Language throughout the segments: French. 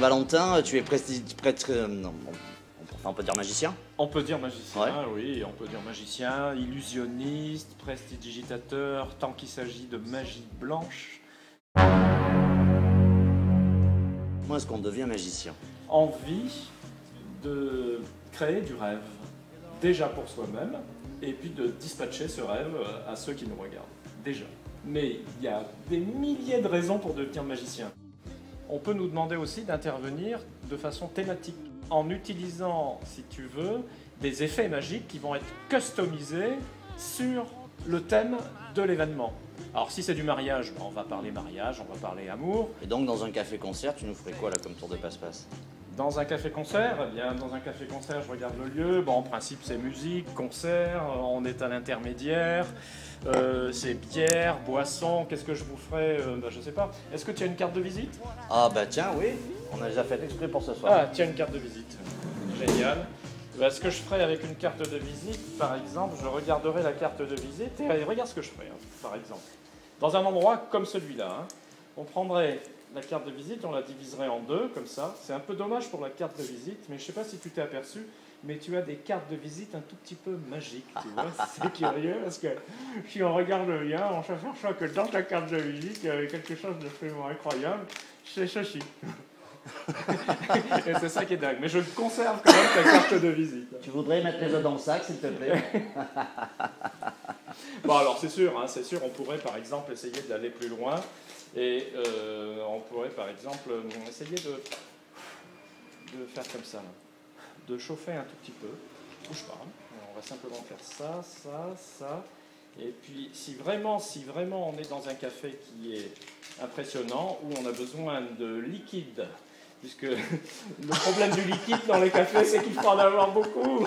Saint-Valentin, tu es prêtre, non, on peut dire magicien? On peut dire magicien, Ouais. oui, on peut dire magicien, illusionniste, prestidigitateur, tant qu'il s'agit de magie blanche. Comment est-ce qu'on devient magicien? Envie de créer du rêve, déjà pour soi-même, et puis de dispatcher ce rêve à ceux qui nous regardent, déjà. Mais il y a des milliers de raisons pour devenir magicien. On peut nous demander aussi d'intervenir de façon thématique, en utilisant, si tu veux, des effets magiques qui vont être customisés sur le thème de l'événement. Alors si c'est du mariage, on va parler mariage, on va parler amour. Et donc dans un café-concert, tu nous ferais quoi là comme tour de passe-passe? Dans un café-concert, eh bien, dans un café-concert, je regarde le lieu. Bon, en principe, c'est musique, concert, on est à l'intermédiaire, c'est bière, boisson. Qu'est-ce que je vous ferai je sais pas. Est-ce que tu as une carte de visite? Ah bah tiens, oui, on a déjà fait exprès pour ce soir. Ah, tiens, une carte de visite. Génial. Ce que je ferai avec une carte de visite, par exemple, je regarderai la carte de visite et regarde ce que je ferai, par exemple. Dans un endroit comme celui-là, on prendrait la carte de visite, on la diviserait en deux, comme ça. C'est un peu dommage pour la carte de visite, mais je ne sais pas si tu t'es aperçu, mais tu as des cartes de visite un tout petit peu magiques, tu vois. C'est curieux, parce que si on regarde bien, on s'aperçoit que dans ta carte de visite, il y avait quelque chose d'absolument incroyable, c'est ceci. Et c'est ça qui est dingue. Mais je conserve quand même ta carte de visite. Tu voudrais mettre les œufs dans le sac, s'il te plaît? Bon, alors c'est sûr, on pourrait par exemple essayer d'aller plus loin. Et on pourrait par exemple essayer de faire comme ça, là. De chauffer un tout petit peu. Bouge pas. On va simplement faire ça, ça, ça. Et puis si vraiment on est dans un café qui est impressionnant, où on a besoin de liquide, puisque le problème du liquide dans les cafés, c'est qu'il faut en avoir beaucoup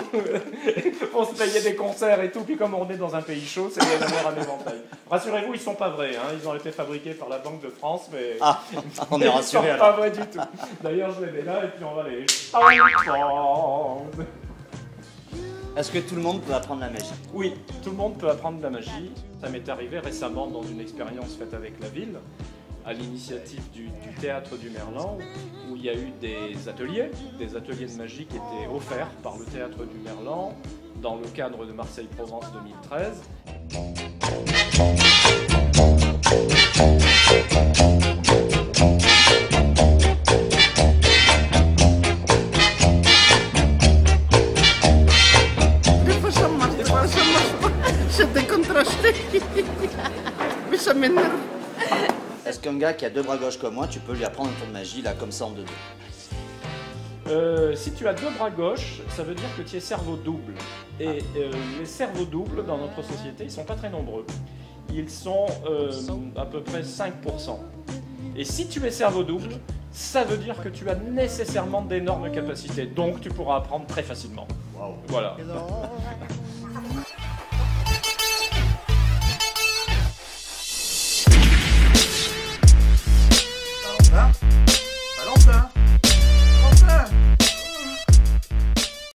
pour se payer des concerts et tout. Puis comme on est dans un pays chaud, c'est bien d'avoir un éventail. Rassurez-vous, ils ne sont pas vrais. Ils ont été fabriqués par la Banque de France, mais On est rassurés ils ne sont alors. pas vrais du tout. D'ailleurs, je les mets là et puis on va les... Est-ce que tout le monde peut apprendre la magie? Oui, tout le monde peut apprendre de la magie. Ça m'est arrivé récemment dans une expérience faite avec la ville, à l'initiative du Théâtre du Merlan, où il y a eu des ateliers de magie qui étaient offerts par le Théâtre du Merlan dans le cadre de Marseille-Provence 2013. J'étais contrasté. Mais ça m'énerve. Est-ce qu'un gars qui a deux bras gauche comme moi, tu peux lui apprendre un tour de magie là comme ça en deux? Si tu as deux bras gauches, ça veut dire que tu es cerveau double. Et les cerveaux doubles dans notre société, ils ne sont pas très nombreux. Ils sont à peu près 5%. Et si tu es cerveau double, ça veut dire que tu as nécessairement d'énormes capacités. Donc tu pourras apprendre très facilement. Waouh. Voilà.